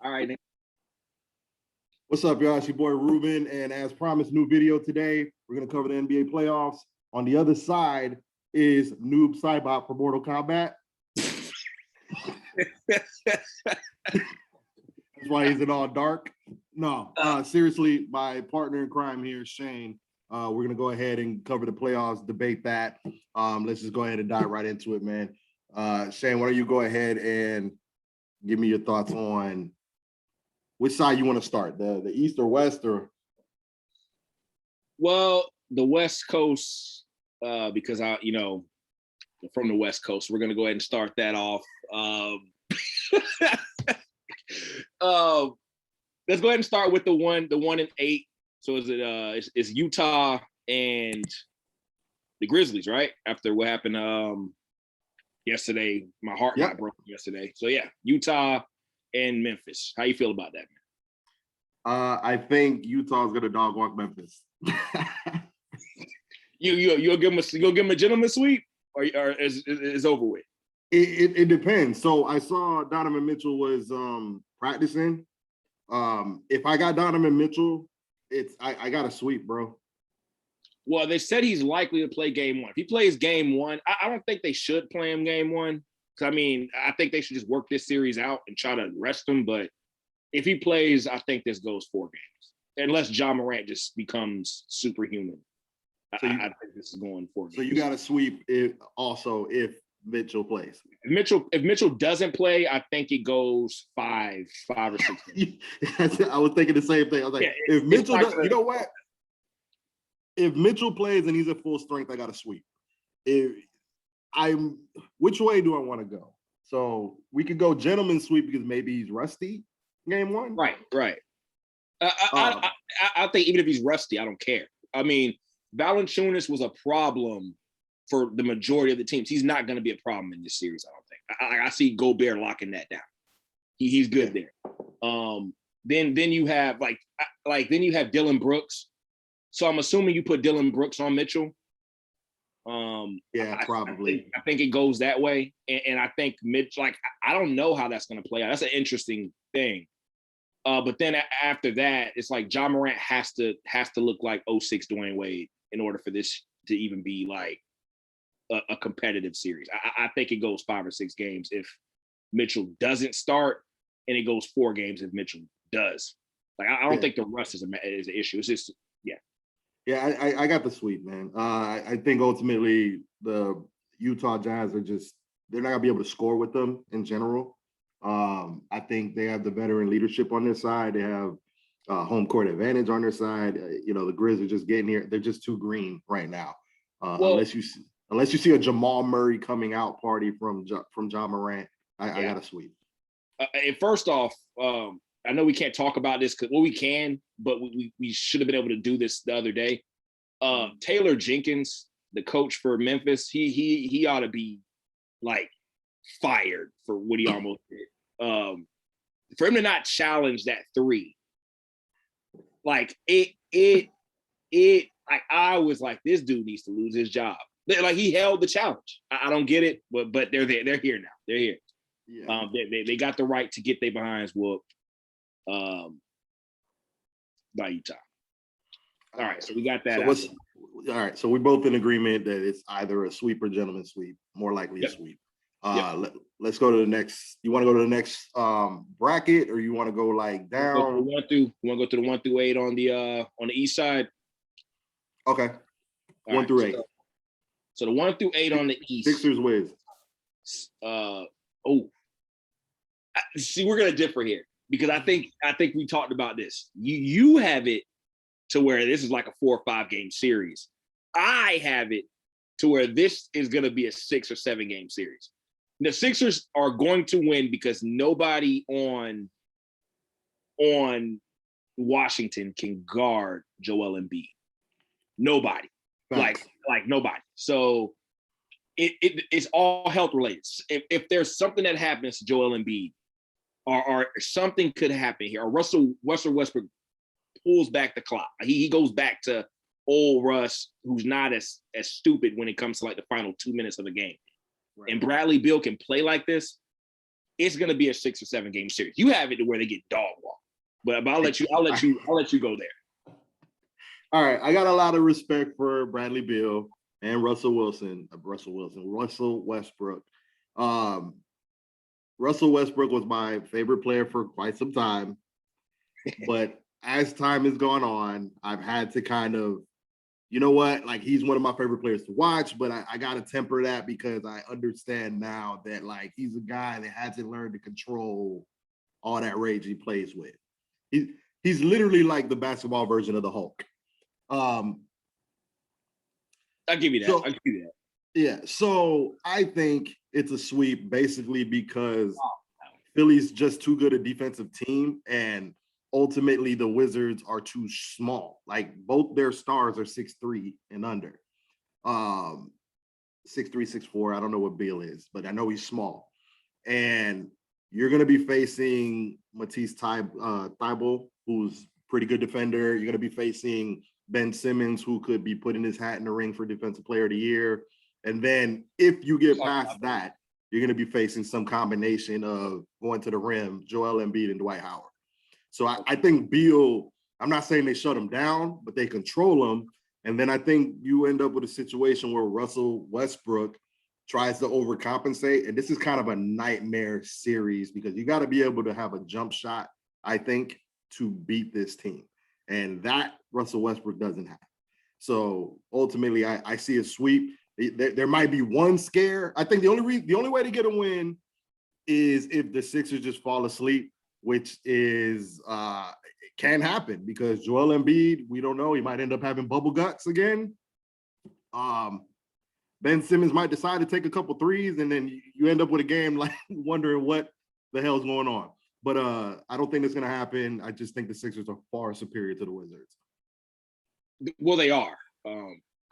All right. What's up, y'all? It's your boy Ruben, and as promised, new video today. We're gonna cover the NBA playoffs. On the other side is Noob Saibot for Mortal Kombat. That's why he's in all dark. No, seriously, my partner in crime here, Shane. We're gonna go ahead and cover the playoffs, debate that. Let's just go ahead and dive right into it, man. Shane, why don't you go ahead and give me your thoughts on which side you want to start, the East or West, or? Well, the West Coast, because from the West Coast, we're gonna go ahead and start that off. Let's go ahead and start with the 1-8. So is it it's Utah and the Grizzlies, right? After what happened yesterday, my heart got broken yesterday. So yeah, Utah and Memphis. How you feel about that, man? I think Utah's gonna dog walk Memphis. You'll give him a gentleman's sweep, or is over with? It depends. So I saw Donovan Mitchell was practicing. If I got Donovan Mitchell, I got a sweep, bro. Well, they said he's likely to play game one. If he plays game one, I don't think they should play him game one. I mean, I think they should just work this series out and try to rest him. But if he plays, I think this goes 4 games, unless Ja Morant just becomes superhuman. So I think this is going 4 games. So you got to sweep it also if Mitchell plays. If Mitchell doesn't play, I think it goes 5 or 6 games. I was thinking the same thing. I was like, if Mitchell does, you know what? If Mitchell plays and he's at full strength, I got to sweep. Which way do I want to go? So we could go gentleman's sweep because maybe he's rusty game one. Right. I think even if he's rusty, I don't care. I mean, Valanciunas was a problem for the majority of the teams. He's not going to be a problem in this series, I don't think. I see Gobert locking that down. He's good there. Then you have then you have Dylan Brooks. So I'm assuming you put Dylan Brooks on Mitchell. Probably. I think it goes that way, and I think Mitch. I don't know how that's going to play out. That's an interesting thing. But then after that, it's like Ja Morant has to look like 06 Dwayne Wade in order for this to even be like a competitive series. I think it goes 5 or 6 games if Mitchell doesn't start, and it goes 4 games if Mitchell does. I don't think the rust is an issue. It's just Yeah, I got the sweep, man. I think ultimately the Utah Jazz they're not gonna be able to score with them in general. I think they have the veteran leadership on their side. They have home court advantage on their side. The Grizz are just getting here. They're just too green right now. Unless you see a Jamal Murray coming out party from Ja Morant, I got a sweep. And first off, I know we can't talk about this we can, but we should have been able to do this the other day. Taylor Jenkins, the coach for Memphis, he ought to be fired for what he almost did. For him to not challenge that 3, I was like, this dude needs to lose his job. He held the challenge. I don't get it, but they're there. They're here now. They're here. Yeah. They got the right to get their behinds whooped by Utah. All right, so we got that. All right, so we're both in agreement that it's either a sweep or gentleman's sweep. More likely a sweep. Let's go to the next. You want to go to the next bracket, or you want to go down? You want to go to the 1 through 8 on the east side? Okay. 1 through 8. So the 1 through 8 on the east. Sixers Wiz. See, we're gonna differ here because I think we talked about this. You have it to where this is like a 4 or 5 game series. I have it to where this is gonna be a 6 or 7 game series. The Sixers are going to win because nobody on Washington can guard Joel Embiid. Nobody. Like nobody. So it's all health related. If there's something that happens to Joel Embiid, or something could happen here, or Russell Westbrook pulls back the clock. He goes back to old Russ, who's not as stupid when it comes to the final 2 minutes of the game. Right. And Bradley Beal can play like this. it's going to be a 6 or 7 game series. You have it to where they get dog walked, but I'll let you go there. All right, I got a lot of respect for Bradley Beal and Russell Westbrook. Russell Westbrook was my favorite player for quite some time, but as time has gone on, I've had to kind of, you know what, like he's one of my favorite players to watch, but I got to temper that because I understand now that like he's a guy that hasn't learned to control all that rage he plays with. He's literally like the basketball version of the Hulk. I'll give you that. I'll give you that. Yeah, so I think it's a sweep basically because Philly's just too good a defensive team, and ultimately the Wizards are too small. Like both their stars are 6'3" and under. 6'3", 6'4". I don't know what Beal is, but I know he's small. And you're going to be facing Matisse Thybulle, who's pretty good defender. You're going to be facing Ben Simmons, who could be putting his hat in the ring for Defensive Player of the Year. And then if you get past that, you're going to be facing some combination of going to the rim, Joel Embiid and Dwight Howard. So I think Beal, I'm not saying they shut him down, but they control him. And then I think you end up with a situation where Russell Westbrook tries to overcompensate. And this is kind of a nightmare series because you got to be able to have a jump shot, I think, to beat this team. And that Russell Westbrook doesn't have. So ultimately, I see a sweep. There might be one scare. I think the only way to get a win is if the Sixers just fall asleep, which is can happen because Joel Embiid, we don't know, he might end up having bubble guts again. Ben Simmons might decide to take a couple threes, and then you end up with a game like wondering what the hell's going on. But I don't think it's going to happen. I just think the Sixers are far superior to the Wizards. Well, they are.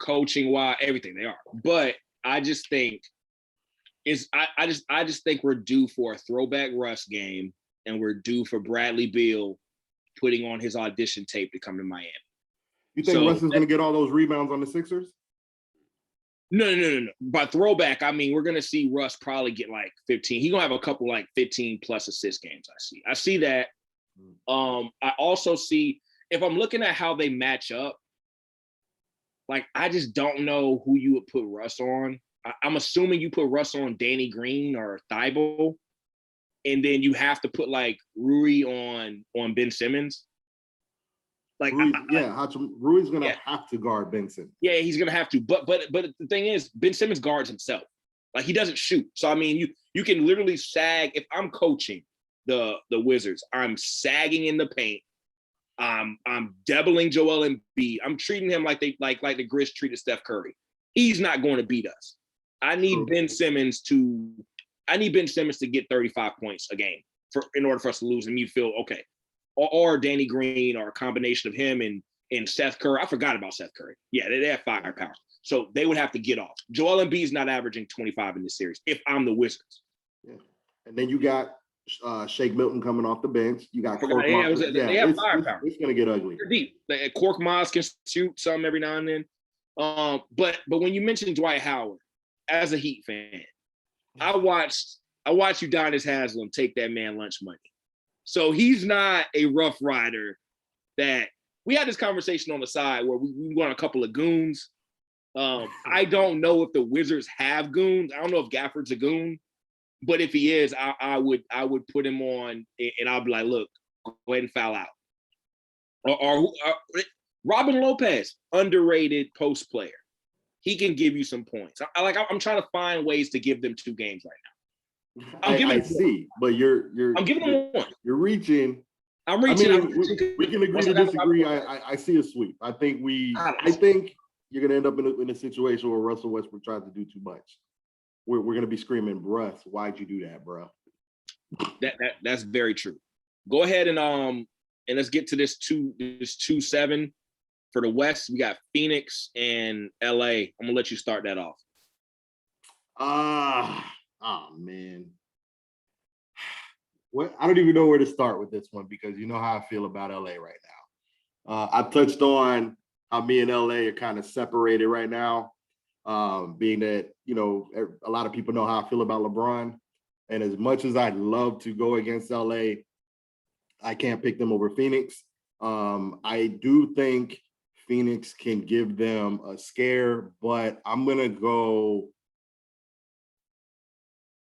Coaching wise, everything they are. But I just think I just think we're due for a throwback Russ game, and we're due for Bradley Beal putting on his audition tape to come to Miami. You think Russ is going to get all those rebounds on the Sixers? No. By throwback, I mean we're going to see Russ probably get like 15. He's going to have a couple like 15 plus assist games. I see that. I also see, if I'm looking at how they match up, like I just don't know who you would put Russ on. I'm assuming you put Russ on Danny Green or Thybulle, and then you have to put like Rui on Ben Simmons. Like Rui's gonna have to guard Ben Simmons. Yeah, he's gonna have to. But the thing is, Ben Simmons guards himself. Like he doesn't shoot. So I mean, you can literally sag. If I'm coaching the Wizards, I'm sagging in the paint. I'm doubling Joel Embiid. I'm treating him like the Grizz treated Steph Curry. He's not going to beat us. I need Ben Simmons to get 35 points a game in order for us to lose, and you feel okay. Or Danny Green, or a combination of him and Seth Curry. I forgot about Seth Curry. Yeah, they have firepower. So they would have to get off. Joel Embiid's not averaging 25 in this series if I'm the Wizards. Yeah. And then you got Shake Milton coming off the bench. You got Cork Maz. They have firepower. It's going to get ugly. They're deep. Cork Maz can shoot some every now and then. But when you mentioned Dwight Howard, as a Heat fan, I watched Udonis Haslem take that man lunch money. So he's not a Rough Rider. That we had this conversation on the side where we want a couple of goons. I don't know if the Wizards have goons. I don't know if Gafford's a goon, but if he is, I would put him on, and I'll be like, look, go ahead and foul out. Or Robin Lopez, underrated post player. He can give you some points. I'm trying to find ways to give them 2 games right now. I see, but I'm giving them 1. You're reaching. I'm reaching. We can agree to disagree. I see a sweep. I think you're gonna end up in a situation where Russell Westbrook tries to do too much. We're gonna be screaming, "Bruh, why'd you do that, bro?" That's very true. Go ahead and let's get to this 2-7 for the West. We got Phoenix and LA. I'm gonna let you start that off. Oh man. I don't even know where to start with this one because you know how I feel about LA right now. I touched on how me and LA are kind of separated right now, being that, you know, a lot of people know how I feel about LeBron. And as much as I'd love to go against LA, I can't pick them over Phoenix. I do think Phoenix can give them a scare, but I'm gonna go.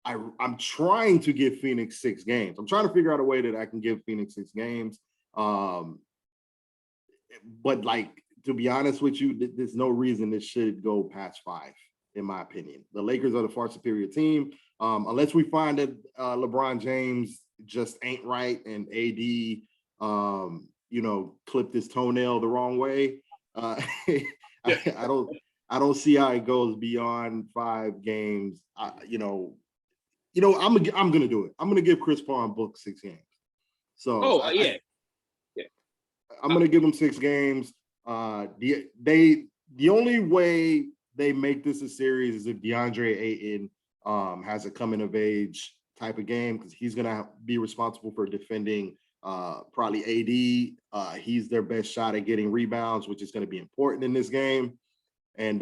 I'm trying to give Phoenix 6 games. I'm trying to figure out a way that I can give Phoenix 6 games. But like, to be honest with you, there's no reason this should go past 5, in my opinion. The Lakers are the far superior team. Unless we find that LeBron James just ain't right and AD, clipped his toenail the wrong way. I don't see how it goes beyond 5 games. I'm gonna do it. I'm gonna give Chris Paul and Book 6 games. So I'm gonna give them 6 games. The only way they make this a series is if DeAndre Ayton has a coming of age type of game, because he's gonna be responsible for defending probably AD. He's their best shot at getting rebounds, which is gonna be important in this game. And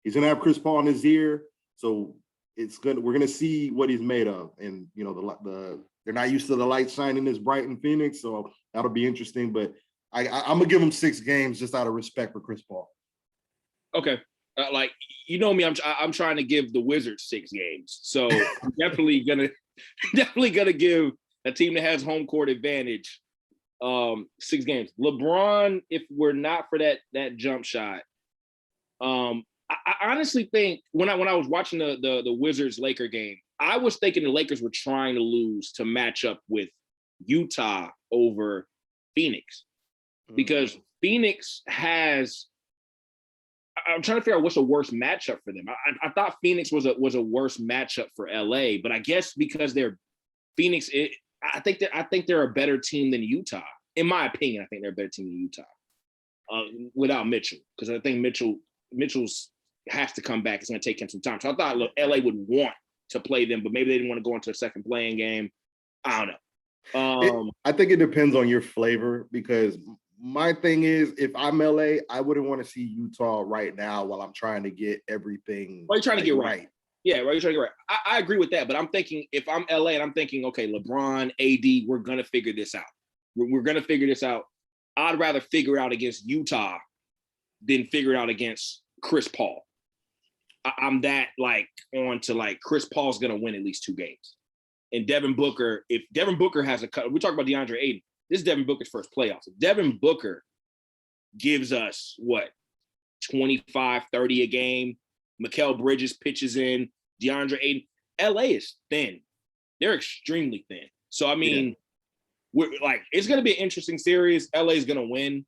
he's gonna have Chris Paul in his ear, so we're gonna see what he's made of. And they're not used to the light shining this bright in Phoenix, so that'll be interesting. But I'm gonna give him 6 games just out of respect for Chris Paul. Okay, me, I'm trying to give the Wizards 6 games, so I'm definitely gonna give a team that has home court advantage 6 games. LeBron, if we're not for that jump shot, I honestly think when I was watching the Wizards Laker game, I was thinking the Lakers were trying to lose to match up with Utah over Phoenix, because Phoenix has. I'm trying to figure out what's a worse matchup for them. I thought Phoenix was a worse matchup for LA, but I guess because they're Phoenix, I think they're a better team than Utah. In my opinion, I think they're a better team than Utah without Mitchell, because I think Mitchell's has to come back. It's going to take him some time. So I thought LA would want to play them, but maybe they didn't want to go into a second playing game. I don't know. I think it depends on your flavor, because my thing is, if I'm LA, I wouldn't want to see Utah right now while I'm trying to get everything. Well, you're trying to get right. Yeah, right. You're trying to get right. I agree with that, but I'm thinking, if I'm LA and I'm thinking, okay, LeBron, AD, we're going to figure this out. We're going to figure this out. I'd rather figure it out against Utah than figure it out against Chris Paul. I'm that on to Chris Paul's going to win at least 2 games. And Devin Booker, if Devin Booker has we're talking about DeAndre Ayton. This is Devin Booker's first playoffs. If Devin Booker gives us 25, 30 a game, Mikal Bridges pitches in, DeAndre Ayton, LA is thin. They're extremely thin. So, I mean, we're it's going to be an interesting series. LA is going to win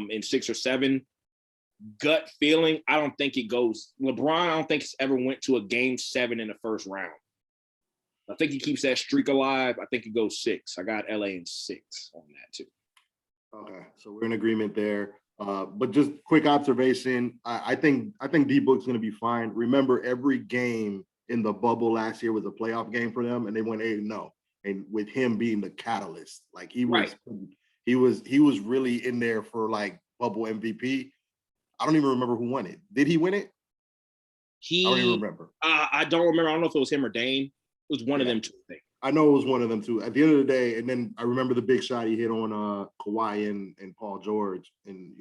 in 6 or 7. Gut feeling, I don't think it goes. LeBron, I don't think it's ever went to a game 7 in the first round. I think he keeps that streak alive. I think it goes 6. I got LA in 6 on that too. Okay, so we're in agreement there. But just quick observation, I think D-Book's going to be fine. Remember, every game in the bubble last year was a playoff game for them, and they went 8-0. And with him being the catalyst, he was really in there for bubble MVP. I don't even remember who won it. Did he win it? I don't even remember. I don't remember. I don't know if it was him or Dane. It was one of them two, I think. I know it was one of them two. At the end of the day, and then I remember the big shot he hit on Kawhi and Paul George. And,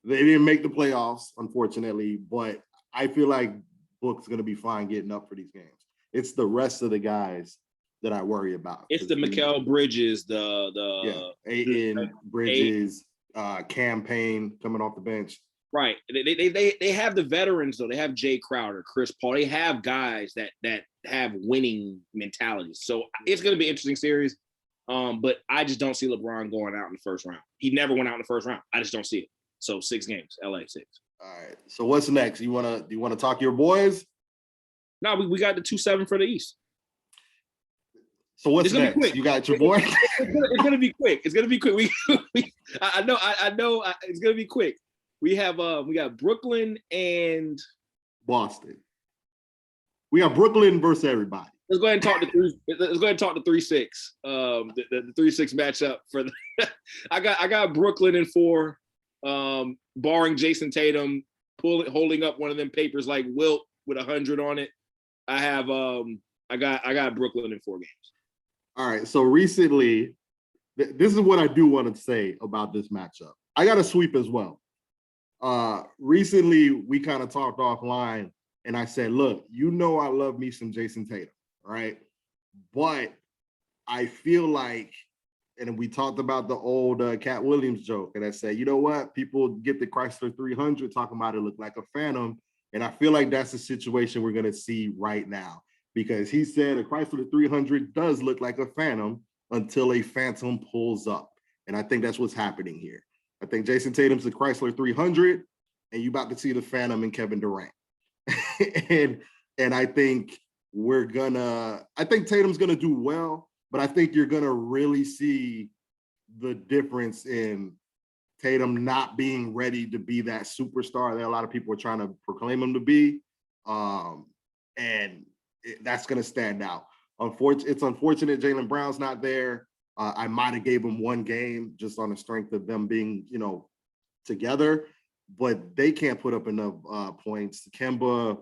they didn't make the playoffs, unfortunately, but I feel like Book's going to be fine getting up for these games. It's the rest of the guys that I worry about. It's the Mikal Bridges, Ayton, Bridges, Campaign coming off the bench. Right. They have the veterans, though. They have Jay Crowder, Chris Paul. They have guys that have winning mentalities. So it's going to be an interesting series. But I just don't see LeBron going out in the first round. He never went out in the first round. I just don't see it. So 6 games, LA 6. All right. So what's next? Do you want to talk your boys? No, we got the 2-7 for the East. So what's next? You got your boy? It's going to be quick. It's going to be quick. I know. It's going to be quick. We got Brooklyn and Boston. We got Brooklyn versus everybody. Let's go ahead and talk the 3-6. The 3-6 matchup for the. I got Brooklyn in 4, barring Jason Tatum holding up one of them papers like Wilt with 100 on it. I I got Brooklyn in 4 games. All right. So recently, this is what I do want to say about this matchup. I got a sweep as well. Recently, we kind of talked offline, and I said, look, I love me some Jason Tatum, right? But I feel like, and we talked about the old Cat Williams joke, and I said, you know what? People get the Chrysler 300 talking about it look like a phantom, and I feel like that's the situation we're going to see right now, because he said a Chrysler 300 does look like a phantom until a phantom pulls up, and I think that's what's happening here. I think Jason Tatum's the Chrysler 300, and you about to see the phantom in Kevin Durant. and I think I think Tatum's gonna do well, but I think you're gonna really see the difference in Tatum not being ready to be that superstar that a lot of people are trying to proclaim him to be. That's gonna stand out. It's unfortunate Jaylen Brown's not there. I might have gave him 1 game just on the strength of them being, together, but they can't put up enough points. Kemba's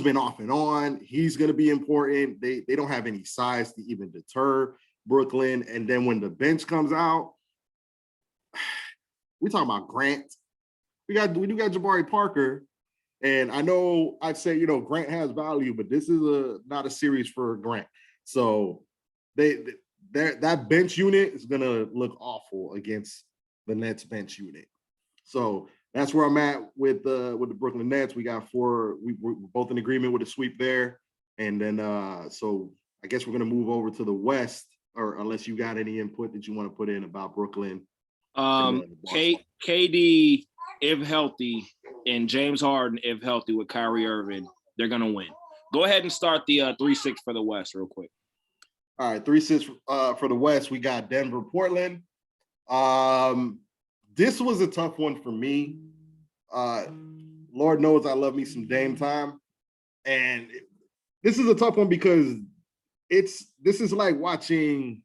been off and on. He's going to be important. They don't have any size to even deter Brooklyn. And then when the bench comes out, we're talking about Grant. We do got Jabari Parker. And I know I'd say, Grant has value, but this is not a series for Grant. So that bench unit is going to look awful against the Nets bench unit. So that's where I'm at with the Brooklyn Nets. We got 4. We're both in agreement with a sweep there. And then, so I guess we're going to move over to the West, or unless you got any input that you want to put in about Brooklyn. KD, if healthy, and James Harden, if healthy, with Kyrie Irving, they're going to win. Go ahead and start the 3-6 for the West real quick. All right, 3-6 for the West. We got Denver, Portland. This was a tough one for me. Lord knows I love me some Dame time. And this is a tough one because this is like watching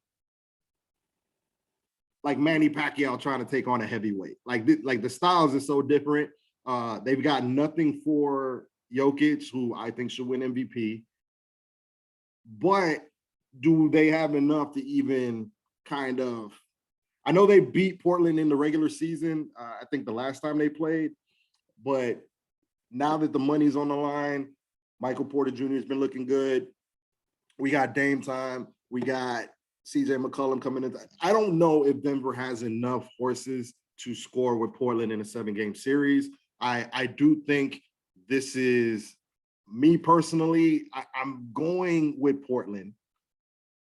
like Manny Pacquiao trying to take on a heavyweight. Like the styles are so different. They've got nothing for Jokic, who I think should win MVP. But do they have enough to even kind of, I know they beat Portland in the regular season, I think the last time they played, but now that the money's on the line, Michael Porter Jr. has been looking good. We got Dame time. We got CJ McCollum coming in. I don't know if Denver has enough horses to score with Portland in a 7-game series. I do think this is, me personally, I'm going with Portland,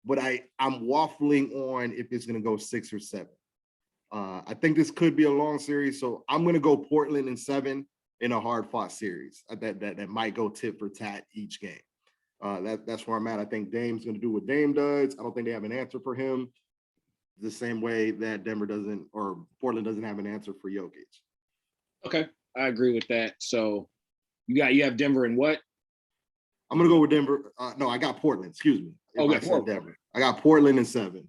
but I'm waffling on if it's going to go 6 or 7. I think this could be a long series, so I'm going to go Portland in 7 in a hard-fought series that might go tit for tat each game. That's where I'm at. I think Dame's going to do what Dame does. I don't think they have an answer for him the same way that Denver doesn't, or Portland doesn't have an answer for Jokic. Okay, I agree with that. So you have Denver and what? I'm going to go with Denver. No, I got Portland. Excuse me. Okay, I said Denver. I got Portland in 7.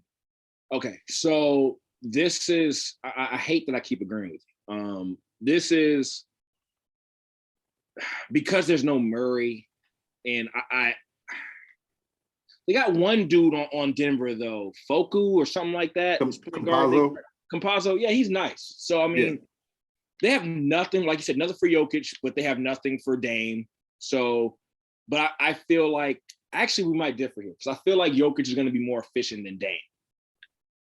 Okay, so this is, I hate that I keep agreeing with you. This is because there's no Murray, and they got one dude on Denver though, Foku or something like that. Campazzo, yeah, he's nice. So I mean, They have nothing, like you said, nothing for Jokic, but they have nothing for Dame. So, but I feel like actually we might differ here because I feel like Jokic is going to be more efficient than Dame.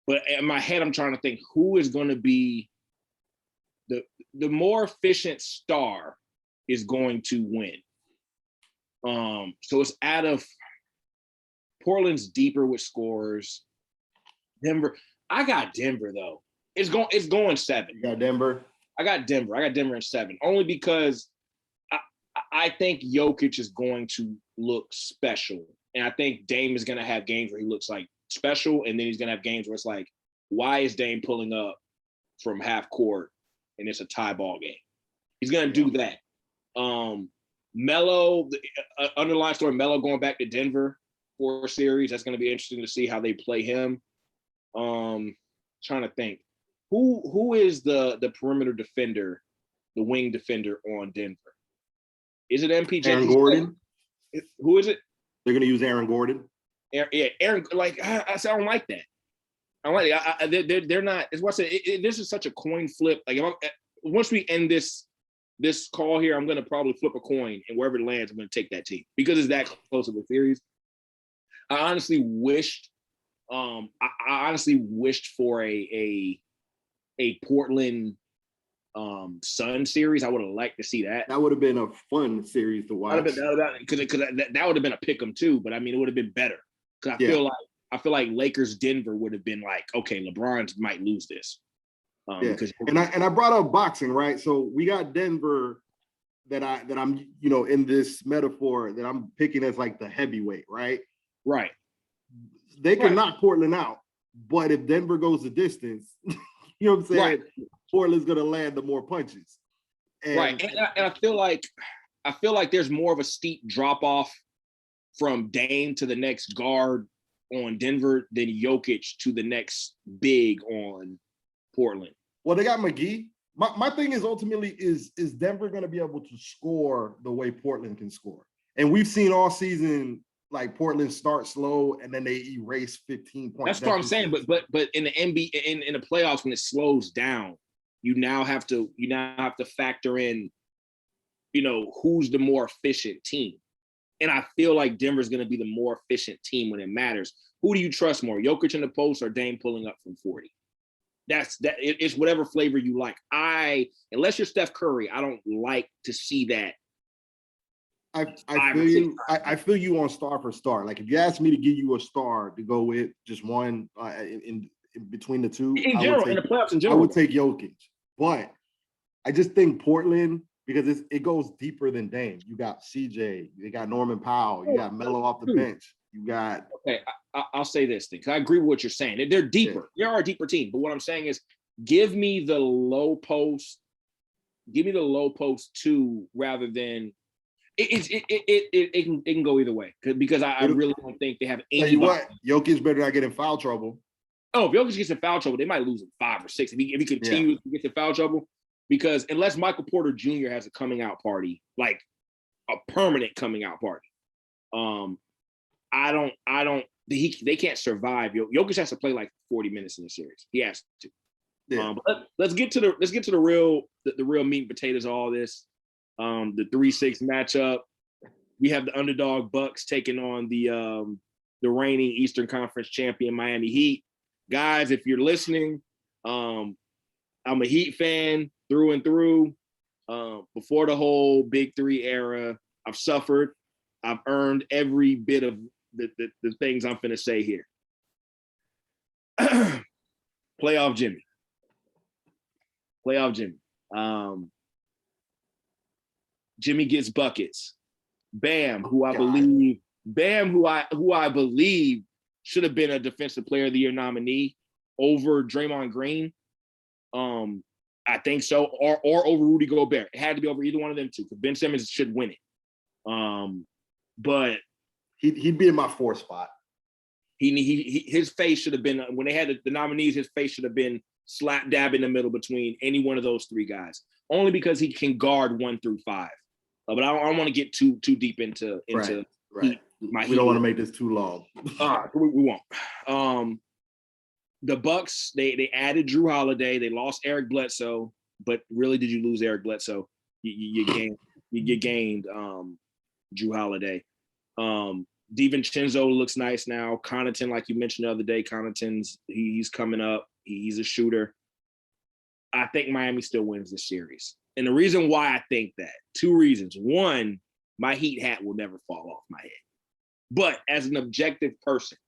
But in my head, I'm trying to think who is going to be the more efficient star is going to win. So it's out of Portland's deeper with scores. Denver, I got Denver though. It's going 7. You got Denver? I got Denver in 7, only because I think Jokic is going to look special. And I think Dame is going to have games where he looks like special, and then he's going to have games where it's like, why is Dame pulling up from half court and it's a tie ball game? He's going to do that. Melo, underlying story, Melo going back to Denver for a series. That's going to be interesting to see how they play him. Trying to think. Who is the perimeter defender, the wing defender on Denver? Is it MPJ? Aaron Gordon? Who is it? They're gonna use Aaron Gordon. Aaron. Like I said, I don't like that. I don't like it. They're not. It's what I said. This is such a coin flip. Like once we end this call here, I'm gonna probably flip a coin, and wherever it lands, I'm gonna take that team because it's that close of a series. I honestly wished. I honestly wished for a Portland Sun series. I would have liked to see that. That would have been a fun series to watch. Because that would have been a pick 'em too. But I mean, it would have been better because I feel like Lakers Denver would have been like, okay, LeBron might lose this. Because and I brought up boxing, right? So we got Denver that I'm in this metaphor that I'm picking as like the heavyweight, right? Right. They can knock Portland out, but if Denver goes the distance, you know what I'm saying? Right. Portland's gonna land the more punches. And I feel like there's more of a steep drop off from Dame to the next guard on Denver than Jokic to the next big on Portland. Well, they got McGee. My thing is ultimately is Denver going to be able to score the way Portland can score? And we've seen all season like Portland start slow and then they erase 15 points. That's what I'm saying. But in the NBA in the playoffs when it slows down, you now have to factor in, who's the more efficient team. And I feel like Denver's going to be the more efficient team when it matters. Who do you trust more, Jokic in the post or Dame pulling up from 40? It's whatever flavor you like. Unless you're Steph Curry, I don't like to see that. I feel you on star for star. Like if you asked me to give you a star to go with just one in between the two, in the playoffs in general, I would take Jokic. But I just think Portland, because it goes deeper than Dame. You got CJ, you got Norman Powell, you got Melo off the bench, you got. Okay, I'll say this thing because I agree with what you're saying. They're deeper. Yeah. They are a deeper team. But what I'm saying is, give me the low post. Give me the low post too, rather than it can go either way because I really don't think they have any. Tell you what, Jokic better not get in foul trouble. Oh, if Jokic gets in foul trouble, they might lose in 5 or 6 if he continues to get in foul trouble. Because unless Michael Porter Jr. has a coming out party, like a permanent coming out party, they can't survive. Jokic has to play like 40 minutes in the series. He has to. Yeah. But let's get to the real meat and potatoes of all this. The 3-6 matchup. We have the underdog Bucks taking on the reigning Eastern Conference champion Miami Heat. Guys, if you're listening, I'm a Heat fan through and through. Before the whole Big Three era, I've suffered. I've earned every bit of the things I'm finna say here. Playoff Jimmy. Jimmy gets buckets. Bam, who I believe should have been a Defensive Player of the Year nominee over Draymond Green. I think so, or over Rudy Gobert. It had to be over either one of them two, because Ben Simmons should win it. But he'd be in my 4th spot. His face should have been, when they had the nominees, his face should have been slap dab in the middle between any one of those 3 guys. Only because he can guard 1 through 5. But I don't want to get too deep into right. We don't want to make this too long. We won't. The Bucks, they added Drew Holiday. They lost Eric Bledsoe, but really, did you lose Eric Bledsoe? You gained Drew Holiday. DiVincenzo looks nice now. Connaughton, like you mentioned the other day, he's coming up. He's a shooter. I think Miami still wins this series. And the reason why I think that, 2 reasons. One, my Heat hat will never fall off my head. But as an objective person,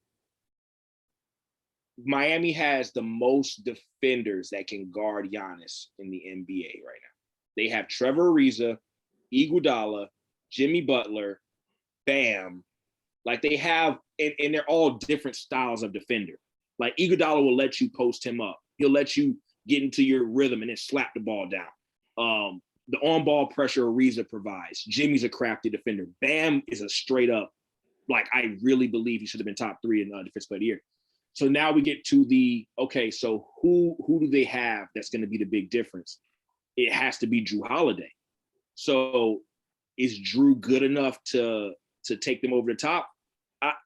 Miami has the most defenders that can guard Giannis in the NBA right now. They have Trevor Ariza, Iguodala, Jimmy Butler, Bam. Like they have, and they're all different styles of defender. Like Iguodala will let you post him up. He'll let you get into your rhythm and then slap the ball down. The on-ball pressure Ariza provides. Jimmy's a crafty defender. Bam is a straight up, like I really believe he should have been top 3 in Defensive Player of the Year. So now we get to so who do they have that's going to be the big difference? It has to be Drew Holiday. So is Drew good enough to to take them over the top,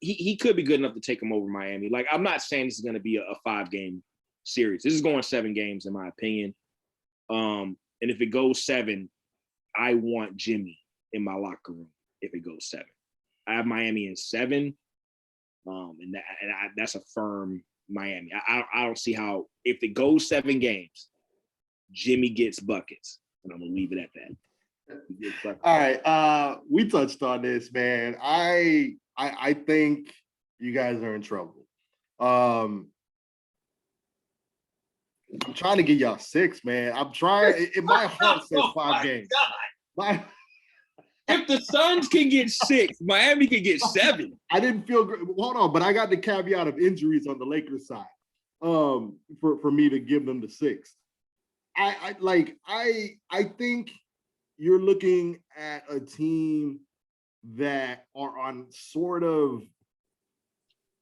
he could be good enough to take them over Miami. Like, I'm not saying this is going to be a 5-game series. This is going 7 games, in my opinion. And if it goes 7, I want Jimmy in my locker room. If it goes 7, I have Miami in 7, that's a firm Miami. I don't see how, if it goes 7 games, Jimmy gets buckets, and I'm gonna leave it at that. All right, we touched on this, man. I think you guys are in trouble. I'm trying to get y'all 6, man. I'm trying. My heart says 5 games. If the Suns can get 6, Miami can get 7. I didn't feel great. Hold on, but I got the caveat of injuries on the Lakers side. For me to give them the 6. I think you're looking at a team that are on sort of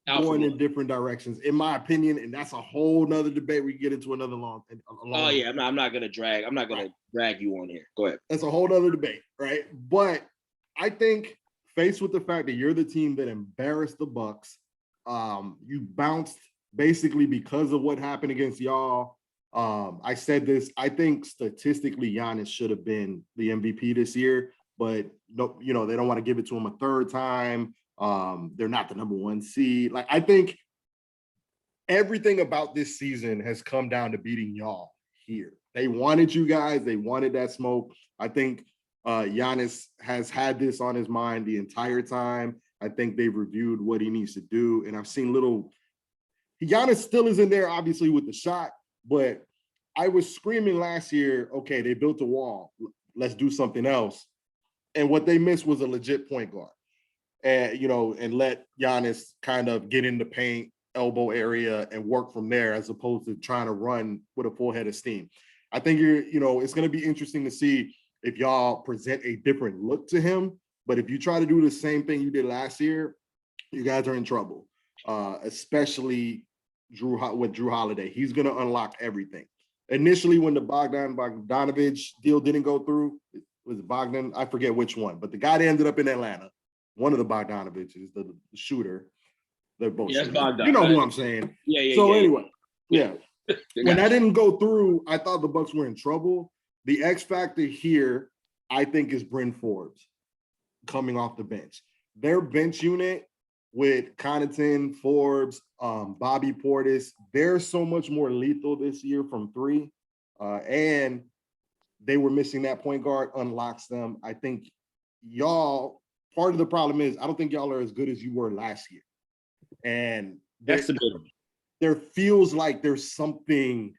going in different directions, in my opinion, and that's a whole nother debate. We get into another long. Oh yeah, I'm not gonna drag you on here. Go ahead. That's a whole nother debate, right? But I think, faced with the fact that you're the team that embarrassed the Bucks, you bounced basically because of what happened against y'all. I said this. I think statistically, Giannis should have been the MVP this year, but no, they don't want to give it to him a 3rd time. They're not the number 1 seed. Like, I think everything about this season has come down to beating y'all here. They wanted you guys. They wanted that smoke. I think Giannis has had this on his mind the entire time. I think they've reviewed what he needs to do. And I've seen Giannis still is in there, obviously, with the shot. But I was screaming last year, okay, they built a wall. Let's do something else. And what they missed was a legit point guard. And let Giannis kind of get in the paint, elbow area, and work from there, as opposed to trying to run with a full head of steam. I think it's going to be interesting to see if y'all present a different look to him. But if you try to do the same thing you did last year, you guys are in trouble, especially with Drew Holiday. He's going to unlock everything. Initially, when the Bogdanovich deal didn't go through, it was Bogdan, I forget which one, but the guy that ended up in Atlanta, one of the Bogdanoviches, the shooter, they're both. Yes, Bogdan. You know who I'm saying. Yeah. So anyway, when that didn't go through, I thought the Bucks were in trouble. The X factor here, I think, is Bryn Forbes coming off the bench. Their bench unit with Connaughton, Forbes, Bobby Portis, they're so much more lethal this year from 3. And they were missing that point guard, unlocks them. I think y'all, part of the problem is I don't think y'all are as good as you were last year. And that's the big one. There feels like there's something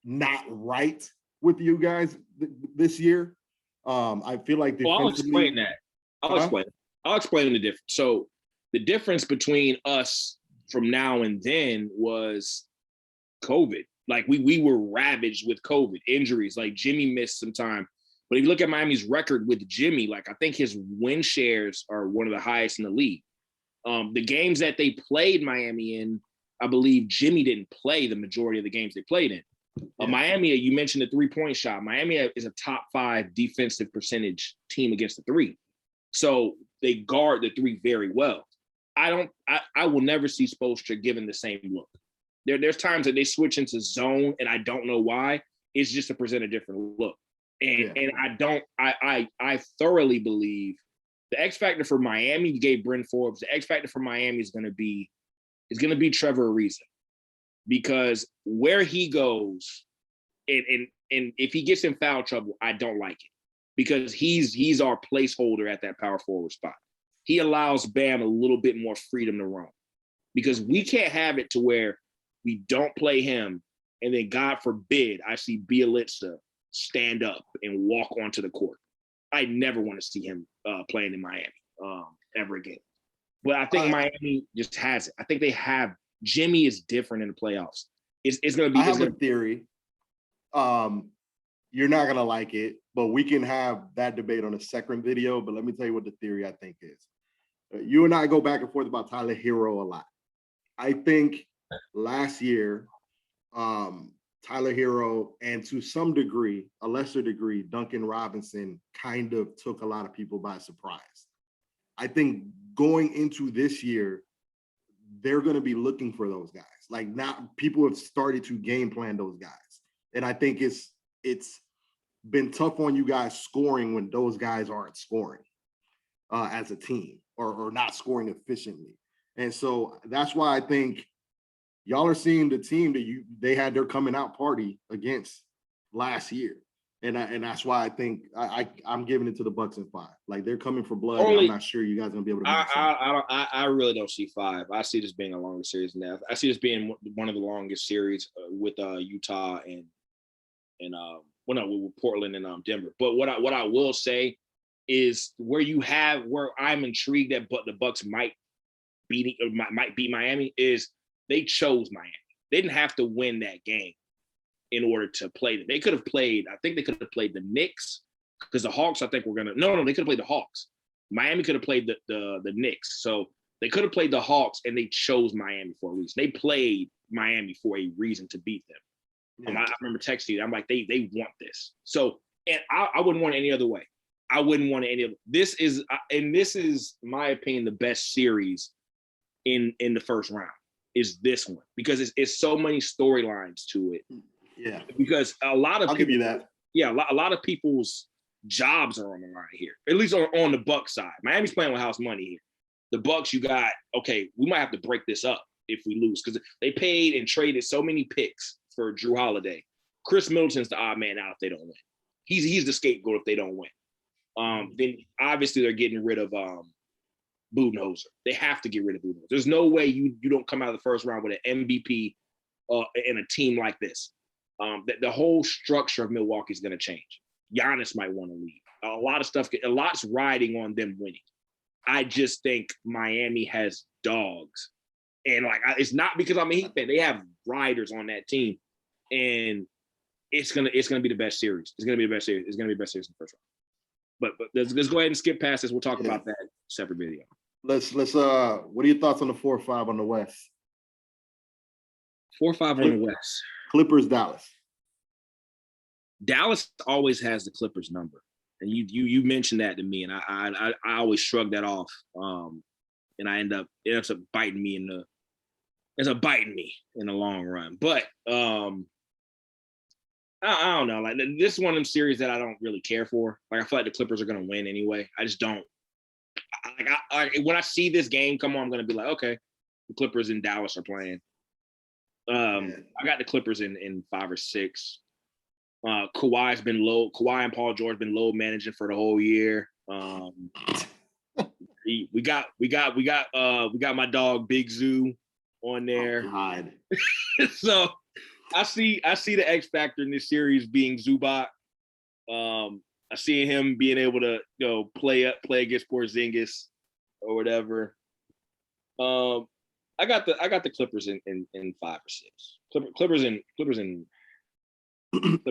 not right with you guys this year. I feel like I'll explain that. I'll explain the difference. So the difference between us from now and then was COVID. Like we were ravaged with COVID injuries. Like Jimmy missed some time. But if you look at Miami's record with Jimmy, like I think his win shares are one of the highest in the league. The games that they played Miami in, I believe Jimmy didn't play the majority of the games they played in. Miami, you mentioned the 3-point shot. Miami is a top 5 defensive percentage team against the 3. So they guard the 3 very well. I will never see Spoelstra given the same look. There's times that they switch into zone and I don't know why. It's just to present a different look. And I thoroughly believe the X factor for Miami, you gave Bryn Forbes. The X factor for Miami is going to be Trevor Ariza, because where he goes, and if he gets in foul trouble, I don't like it, because he's our placeholder at that power forward spot. He allows Bam a little bit more freedom to roam, because we can't have it to where we don't play him and then God forbid I see Bielitsa stand up and walk onto the court. I never want to see him playing in Miami ever again. But I think Miami just has it. I think they have. Jimmy is different in the playoffs. It's going to be. I have a theory. You're not going to like it, but we can have that debate on a second video. But let me tell you what the theory I think is. You and I go back and forth about Tyler Hero a lot. I think last year, Tyler Hero, and to some degree, a lesser degree, Duncan Robinson kind of took a lot of people by surprise. I think going into this year, they're going to be looking for those guys. Like now, people have started to game plan those guys, and I think it's been tough on you guys scoring when those guys aren't scoring as a team or not scoring efficiently. And so that's why I think y'all are seeing the team that they had their coming out party against last year. And that's why I think I'm giving it to the Bucks in 5. Like they're coming for blood. And I'm not sure you guys are gonna be able to. I really don't see 5. I see this being a longer series than that. I see this being one of the longest series with Utah and with Portland and Denver. But what I will say is where I'm intrigued that the Bucks might beat Miami is they chose Miami. They didn't have to win that game in order to play them. They could have played, I think they could have played the Knicks because the Hawks, I think they could have played the Hawks. Miami could have played the Knicks. So they could have played the Hawks and they chose Miami for a reason. They played Miami for a reason to beat them. Yeah. I remember texting you, I'm like, they want this. So, and I wouldn't want it any other way. I wouldn't want it any other. This is, my opinion, the best series in the first round is this one because it's so many storylines to it. Yeah, because a lot of I'll give you that. Yeah, a lot of people's jobs are on the line here, at least on the Bucks side. Miami's playing with house money here. The Bucks, you got okay. We might have to break this up if we lose because they paid and traded so many picks for Drew Holiday. Chris Middleton's the odd man out if they don't win. He's the scapegoat if they don't win. Then obviously they're getting rid of Budenholzer. They have to get rid of Budenholzer. There's no way you don't come out of the first round with an MVP in a team like this. The whole structure of Milwaukee is going to change. Giannis might want to leave. A lot's riding on them winning. I just think Miami has dogs, and it's not because I'm a Heat fan. They have riders on that team, and it's gonna be the best series. It's gonna be the best series. It's gonna be the best series in the first round. But let's go ahead and skip past this. We'll talk about that separate video. Let's what are your thoughts on the 4-5 on the West? 4-5 on the West. Clippers, Dallas. Dallas always has the Clippers number, and you mentioned that to me, and I always shrug that off, and it ends up biting me in the long run. But I don't know, like this is one of them series that I don't really care for. Like I feel like the Clippers are going to win anyway. I just don't. When I see this game come on, I'm going to be like, okay, the Clippers and Dallas are playing. I got the Clippers in 5 or 6. Kawhi's been low. Kawhi and Paul George been low managing for the whole year. We got my dog Big Zoo on there. Oh, God. So I see the X factor in this series being Zubac. I see him being able to play against Porzingis or whatever. I got the Clippers in 5 or 6. Clippers in.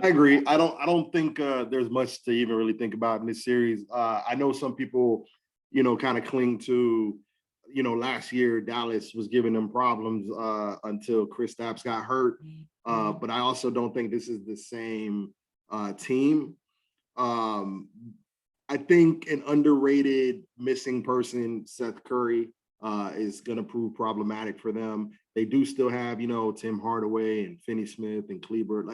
I agree. I don't think there's much to even really think about in this series. I know some people, kind of cling to, last year Dallas was giving them problems until Kristaps got hurt. But I also don't think this is the same team. I think an underrated missing person, Seth Curry, is going to prove problematic for them. They do still have, Tim Hardaway and Finney Smith and Kleber.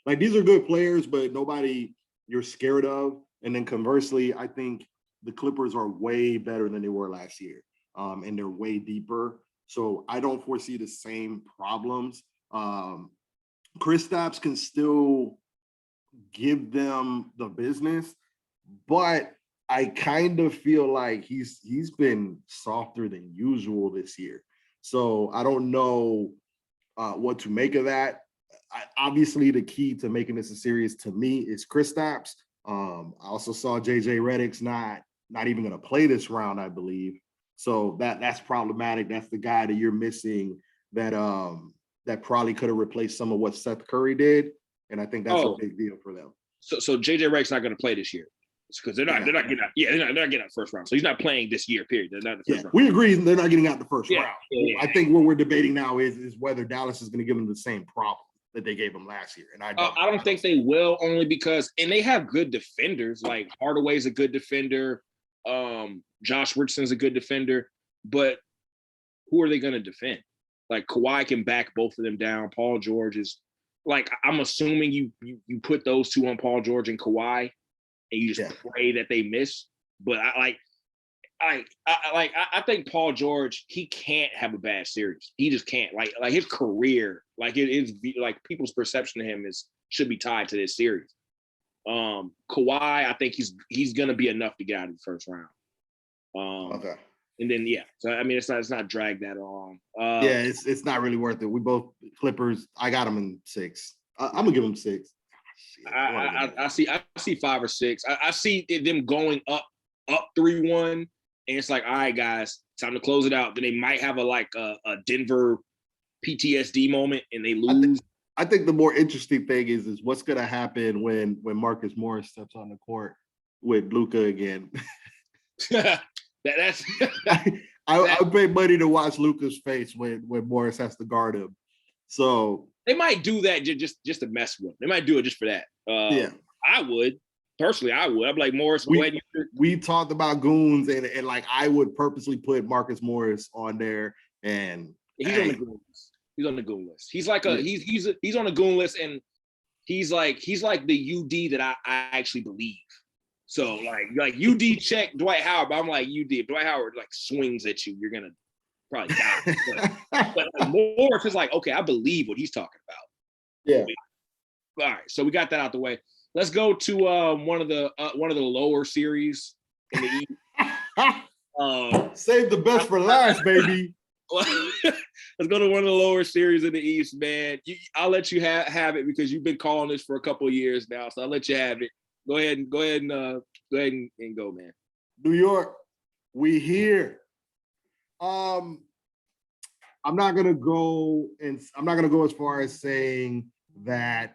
Like these are good players, but nobody you're scared of. And then conversely, I think the Clippers are way better than they were last year, and they're way deeper. So I don't foresee the same problems. Kristaps can still give them the business, but I kind of feel like he's been softer than usual this year. So I don't know what to make of that. Obviously, the key to making this a series to me is Kristaps. I also saw JJ Redick's not even going to play this round, I believe. So that's problematic. That's the guy that you're missing that probably could have replaced some of what Seth Curry did, and I think that's a big deal for them. So JJ Redick's not going to play this year. Because they're not getting out. Yeah, they're not getting out the first round. So he's not playing this year. Period. They're not the first round. We agree they're not getting out the first round. Yeah. I think what we're debating now is whether Dallas is going to give them the same problem that they gave them last year. And I don't think they will, only because they have good defenders. Like Hardaway's a good defender. Josh Richardson's a good defender, but who are they going to defend? Like Kawhi can back both of them down. Paul George is like, I'm assuming you put those two on Paul George and Kawhi, and you just pray that they miss. But I think Paul George, he can't have a bad series. He just can't. Like his career, like it is like people's perception of him should be tied to this series. Kawhi, I think he's gonna be enough to get out of the first round. Okay. And then so I mean it's not dragged that long. It's not really worth it. We both Clippers. I got them in 6. I'm gonna give them 6. I see 5 or 6. I see them going up 3-1, and it's like, all right, guys, time to close it out. Then they might have a Denver PTSD moment, and they lose. I think the more interesting thing is what's gonna happen when Marcus Morris steps on the court with Luka again. That's I pay money to watch Luka's face when Morris has to guard him. So they might do that just to mess with him. They might do it just for that. I would personally. I'm like, Morris. We talked about goons and like I would purposely put Marcus Morris on there, and he's on the goon list. He's on the goon list. He's like he's on the goon list, and he's like the UD that I actually believe. So like UD check Dwight Howard, but I'm like UD. If Dwight Howard like swings at you, you're gonna probably die. but like, Morris is like, okay, I believe what he's talking about. Yeah. All right, so we got that out the way. Let's go to one of the lower series in the East. Save the best for last, baby. Let's go to one of the lower series in the East, man. I'll let you have it because you've been calling this for a couple of years now, so I'll let you have it. Go ahead and go, man. New York, we here. I'm not gonna go as far as saying that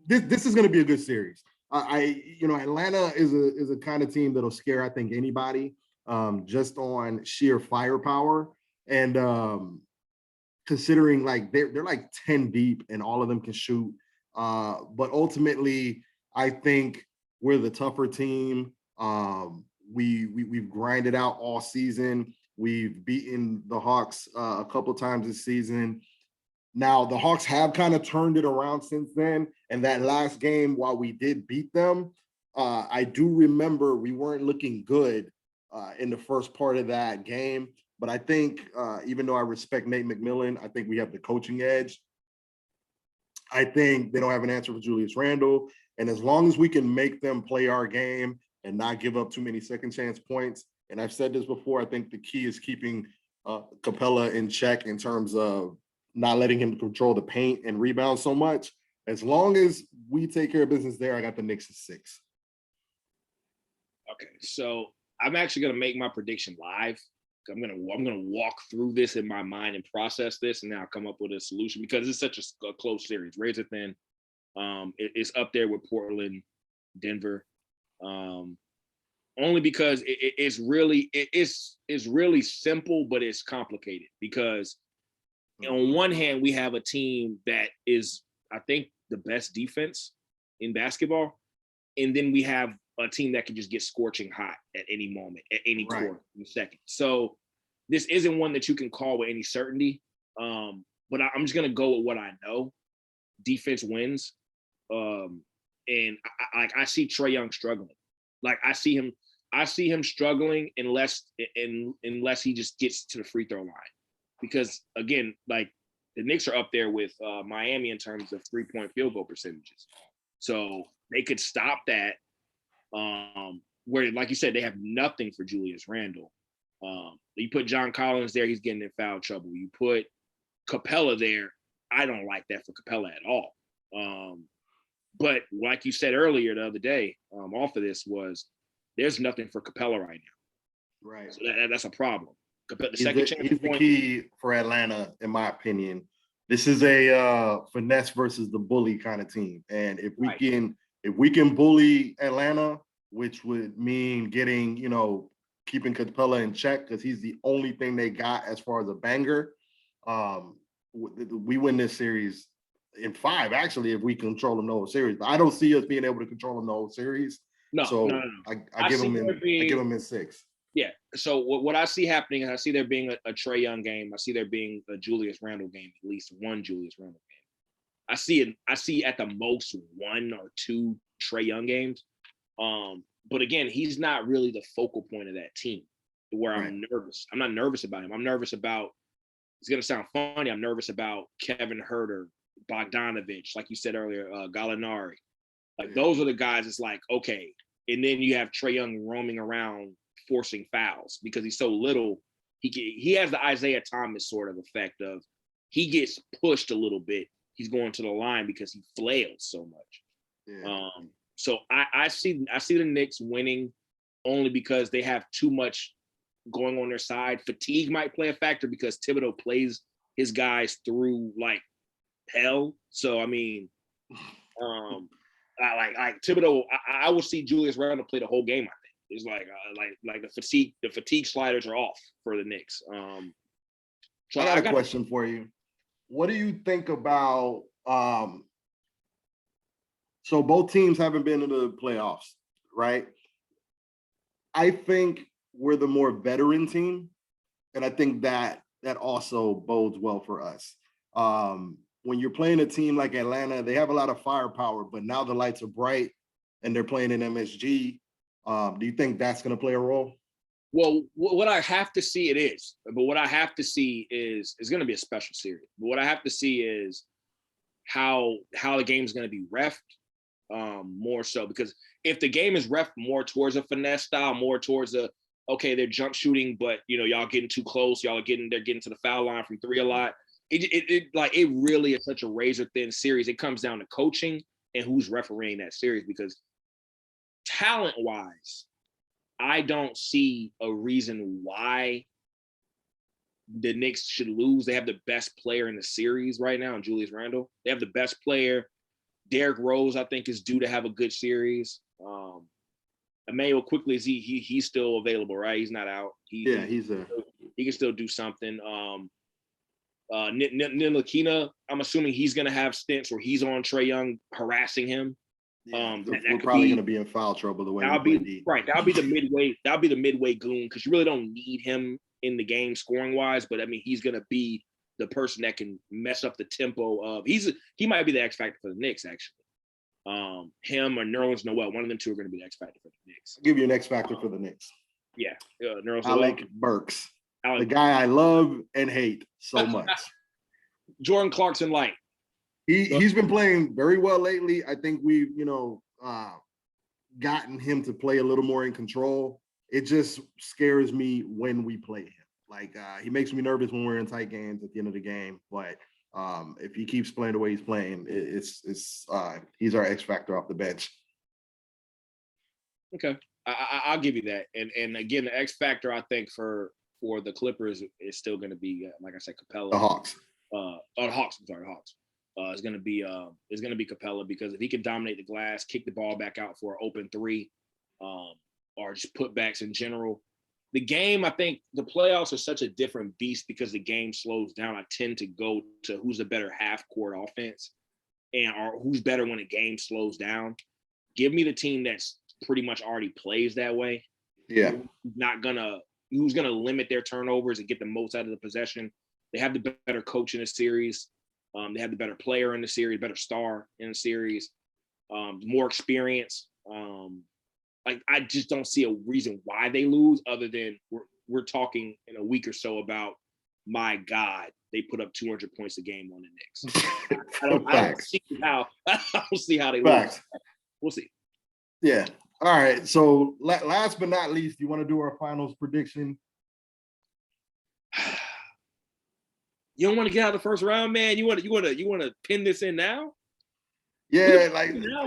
this is gonna be a good series. Atlanta is a kind of team that'll scare, I think, anybody, just on sheer firepower. And considering like they're like 10 deep and all of them can shoot. But ultimately, I think we're the tougher team. We've grinded out all season. We've beaten the Hawks a couple times this season. Now, the Hawks have kind of turned it around since then. And that last game, while we did beat them, I do remember we weren't looking good in the first part of that game. But I think, even though I respect Nate McMillan, I think we have the coaching edge. I think they don't have an answer for Julius Randle. And as long as we can make them play our game and not give up too many second chance points, and I've said this before, I think the key is keeping Capella in check in terms of not letting him control the paint and rebound so much. As long as we take care of business there, I got the Knicks at 6. Okay, so I'm actually going to make my prediction live. I'm gonna walk through this in my mind and process this, and then I'll come up with a solution because it's such a close series, razor thin. It's up there with Portland, Denver, only because it's really simple, but it's complicated because on one hand we have a team that is, I think, the best defense in basketball, and then we have a team that can just get scorching hot at any moment, at any quarter, in a second. So this isn't one that you can call with any certainty. But I'm just gonna go with what I know. Defense wins. And I see Trae Young struggling. Like I see him struggling unless he just gets to the free throw line. Because again, like the Knicks are up there with Miami in terms of 3-point field goal percentages. So they could stop that. Where, like you said, they have nothing for Julius Randle. You put John Collins there, he's getting in foul trouble. You put Capella there, I don't like that for Capella at all. But like you said earlier the other day, off of this was there's nothing for Capella right now. Right. So that's a problem. He's the key for Atlanta, in my opinion. This is a finesse versus the bully kind of team. And if we can bully Atlanta, which would mean getting, keeping Capella in check because he's the only thing they got as far as a banger. We win this series in 5, actually, if we control them the whole series. But I don't see us being able to control them the whole series. No, So no, no, no. I give them in 6. Yeah. So what I see happening is I see there being a Trae Young game. I see there being a Julius Randle game, at least one Julius Randle game. I see at the most 1 or 2 Trae Young games. But again, he's not really the focal point of that team where I'm nervous. I'm not nervous about him. I'm nervous about, it's going to sound funny, I'm nervous about Kevin Huerter, Bogdanovich, like you said earlier, Gallinari. Like those are the guys. It's like, okay. And then you have Trae Young roaming around forcing fouls because he's so little. He has the Isaiah Thomas sort of effect of he gets pushed a little bit. He's going to the line because he flails so much. Yeah. So I see the Knicks winning only because they have too much going on their side. Fatigue might play a factor because Thibodeau plays his guys through like hell. So I mean, like Thibodeau, I will see Julius Randle play the whole game. I think it's like the fatigue sliders are off for the Knicks. So I got a question for you. What do you think about? So both teams haven't been in the playoffs, right? I think we're the more veteran team, and I think that also bodes well for us. When you're playing a team like Atlanta, they have a lot of firepower, but now the lights are bright and they're playing in MSG. Do you think that's going to play a role? Well, what I have to see it is, but what I have to see is going to be a special series. But what I have to see is how the game is going to be reffed more so, because if the game is reffed more towards a finesse style, more towards they're jump shooting, but y'all getting too close, they're getting to the foul line from 3 a lot. It really is such a razor thin series. It comes down to coaching and who's refereeing that series, because talent wise, I don't see a reason why the Knicks should lose. They have the best player in the series right now, Julius Randle. They have the best player. Derrick Rose, I think, is due to have a good series. Emmanuel quickly, he's still available, right? He's not out. He's there. He can still do something. Ntilikina, I'm assuming he's going to have stints where he's on Trae Young harassing him. Yeah, we're probably going to be in foul trouble the way we play D. Right. That'll be the midway goon, because you really don't need him in the game scoring wise. But I mean, he's going to be the person that can mess up the tempo of. He might be the X factor for the Knicks, actually. Him or Nerlens Noel, one of them two are going to be the X factor for the Knicks. I'll give you an X factor for the Knicks. Yeah, Nerlens Alec Burks, the guy I love and hate so much. Jordan Clarkson light. He's been playing very well lately. I think we've gotten him to play a little more in control. It just scares me when we play him. Like he makes me nervous when we're in tight games at the end of the game. But if he keeps playing the way he's playing, he's our X factor off the bench. Okay, I'll give you that. And again, the X factor I think for the Clippers is still going to be, like I said, Capella. The Hawks. The Hawks. I'm sorry, Hawks. It's going to be Capella, because if he can dominate the glass, kick the ball back out for an open 3, or just putbacks in general. The game, I think the playoffs are such a different beast because the game slows down. I tend to go to who's the better half-court offense or who's better when the game slows down. Give me the team that's pretty much already plays that way. Yeah. Who's gonna limit their turnovers and get the most out of the possession. They have the better coach in the series. They have the better player in the series, better star in the series, more experience. I just don't see a reason why they lose, other than we're talking in a week or so about, my God, they put up 200 points a game on the Knicks. I don't see how they lose. We'll see. Yeah. All right. So last but not least, you want to do our finals prediction? You don't want to get out of the first round, man. You want to pin this in now? Yeah,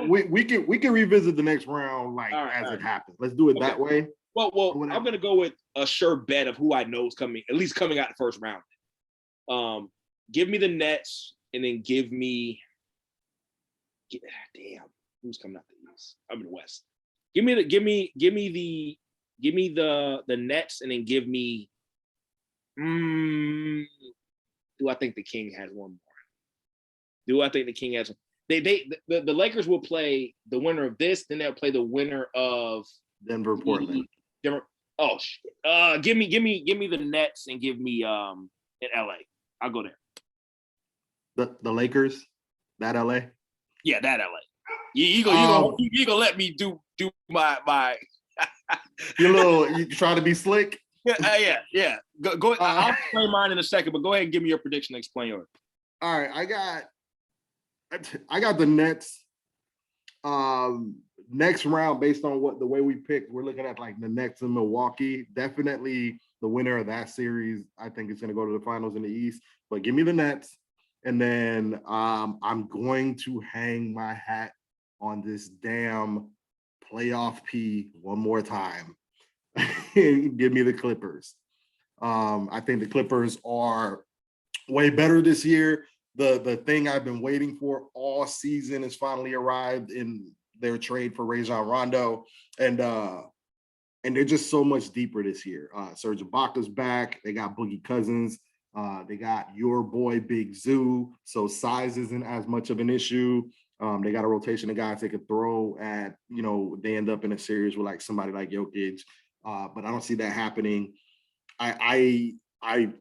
we can revisit the next round as it happens. Let's do it that way. Well, I'm gonna go with a sure bet of who I know is coming out the first round. Give me the Nets, and then give me. Damn, who's coming out the East? I'm in the West. Give me the Nets, and then give me. Do I think the King has one more? the Lakers will play the winner of this, then they'll play the winner of Denver, Portland. Denver. Oh shit. Give me the Nets and give me in LA. I'll go there. The Lakers, that LA. Yeah, that LA. You gonna let me do my you trying to be slick? Yeah. Go. I'll explain mine in a second, but go ahead and give me your prediction and explain yours. All right, I got the Nets. Next round, based on the way we picked, we're looking at like the Nets in Milwaukee. Definitely the winner of that series, I think, is going to go to the finals in the East. But give me the Nets, and then I'm going to hang my hat on this damn playoff P one more time. Give me the Clippers. I think the Clippers are way better this year. The thing I've been waiting for all season has finally arrived in their trade for Rajon Rondo, and they're just so much deeper this year. Serge Ibaka's back. They got Boogie Cousins. They got your boy Big Zoo, so size isn't as much of an issue. They got a rotation of guys they could throw at. They end up in a series with like somebody like Jokic, but I don't see that happening. I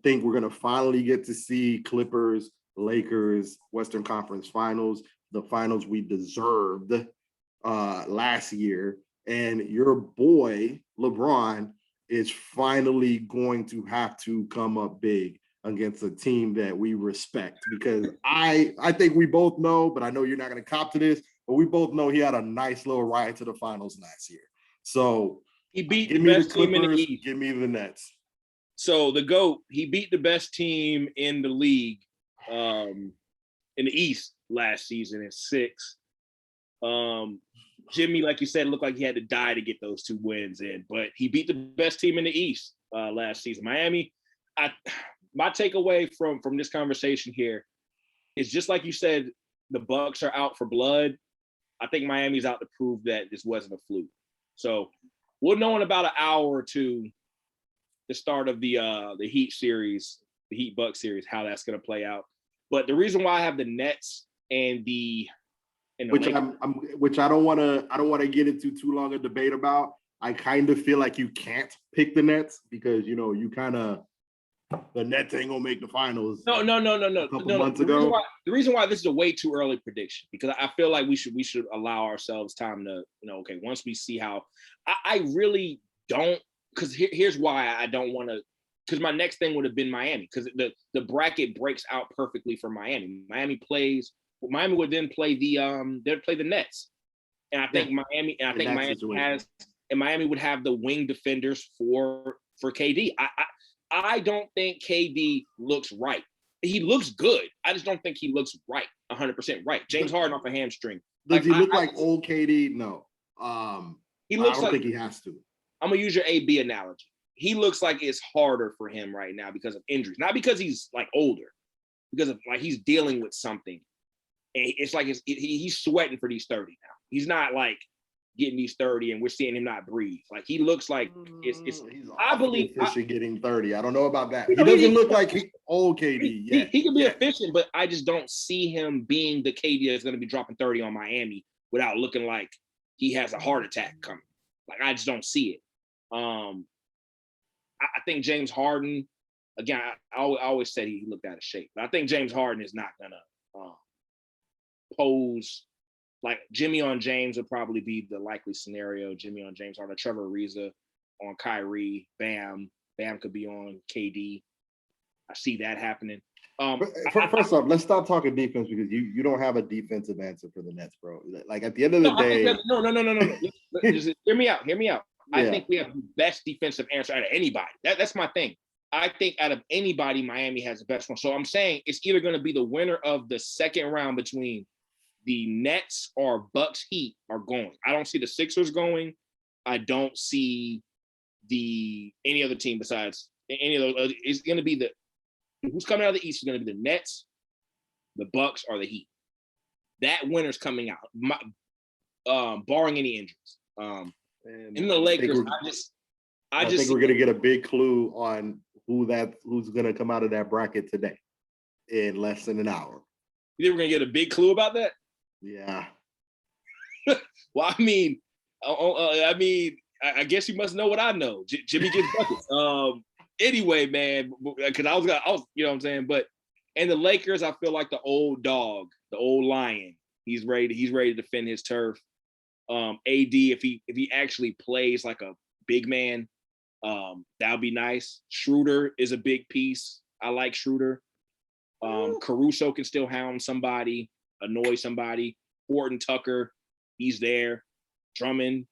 think we're gonna finally get to see Clippers, Lakers, Western Conference Finals, the finals we deserved last year. And your boy, Lebron, is finally going to have to come up big against a team that we respect. Because I think we both know, but I know you're not going to cop to this, but we both know he had a nice little ride to the finals last year. So he beat give the me best the Clippers, team in the East. give me the Nets. So the GOAT, he beat the best team in the league in the East last season in 6. Jimmy, like you said, looked like he had to die to get those 2 wins in, but he beat the best team in the East last season. Miami, my takeaway from this conversation here is just like you said, the Bucks are out for blood. I think Miami's out to prove that this wasn't a fluke. So we'll know in about an hour or two the start of the Heat series, the Heat Bucks series, how that's going to play out. But the reason why I have the Nets and the which I don't want to get into too long a debate about. I kind of feel like you can't pick the Nets because you kind of the Nets ain't gonna make the finals. No. A couple months ago. The reason why this is a way too early prediction, because I feel like we should allow ourselves time to okay, once we see how I really don't, because here's why I don't want to. Because my next thing would have been Miami, because the bracket breaks out perfectly for Miami. Miami would then play the Nets, and I think Miami would have the wing defenders for KD. I don't think KD looks right. He looks good. I just don't think he looks right, 100% right. James Harden off a hamstring. Does he look like old KD? No. He looks. I don't think he has to. I'm gonna use your AB analogy. He looks like it's harder for him right now because of injuries, not because he's like older, because of like he's dealing with something. And it's like he's sweating for these 30 now. He's not like getting these 30 and we're seeing him not breathe. Like he looks like it's I believe efficient getting 30. I don't know about that. He doesn't look like old KD yet. He can be efficient, but I just don't see him being the KD that's going to be dropping 30 on Miami without looking like he has a heart attack coming. Like I just don't see it. I think James Harden, again, I always said he looked out of shape, but I think James Harden is not gonna pose like Jimmy on James would probably be the likely scenario. Jimmy on James Harden, Trevor Ariza on Kyrie, Bam could be on KD. I see that happening. First off, let's stop talking defense because you don't have a defensive answer for the Nets, bro. Like at the end of the day, no. Just hear me out. Yeah. I think we have the best defensive answer out of anybody. That's my thing. I think out of anybody, Miami has the best one. So I'm saying it's either going to be the winner of the second round between the Nets or Bucks Heat are going. I don't see the Sixers going. I don't see any other team besides any of those. It's going to be who's coming out of the East is going to be the Nets, the Bucks, or the Heat. That winner's coming out, barring any injuries. In the Lakers, I think we're going to get a big clue on who's going to come out of that bracket today in less than an hour. You think we're going to get a big clue about that? Yeah. Well, I guess you must know what I know. Jimmy gets buckets. Anyway, man, because I was, you know what I'm saying. But and the Lakers, I feel like the old dog, the old lion. He's ready to defend his turf. AD, if he actually plays like a big man, that would be nice. Schroeder is a big piece. I like Schroeder. Caruso can still hound somebody, annoy somebody. Horton Tucker, he's there. Drummond,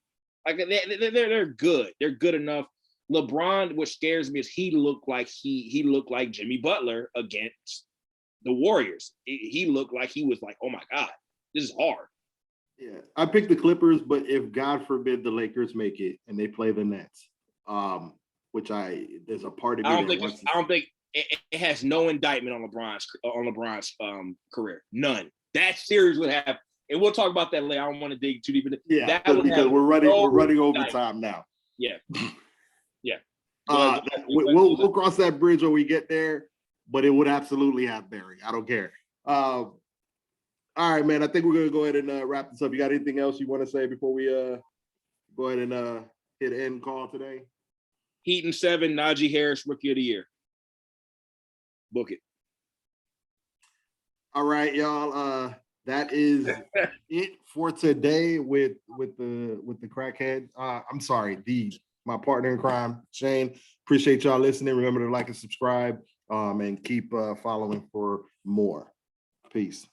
like they're good. They're good enough. LeBron, what scares me is he looked like Jimmy Butler against the Warriors. He looked like he was like, oh my God, this is hard. Yeah, I picked the Clippers, but if God forbid the Lakers make it and they play the Nets, which there's a part of me I that don't think it has no indictment on LeBron's career. None. That series would have, and we'll talk about that later. I don't want to dig too deep into that. Yeah, because we're running overtime now. Yeah. Yeah. We'll cross that bridge when we get there, but it would absolutely have bearing. I don't care. All right, man. I think we're gonna go ahead and wrap this up. You got anything else you want to say before we go ahead and hit end call today? Heat and 7, Najee Harris, Rookie of the Year. Book it. All right, y'all. That is it for today with the crackhead. I'm sorry, my partner in crime, Shane. Appreciate y'all listening. Remember to like and subscribe, and keep following for more. Peace.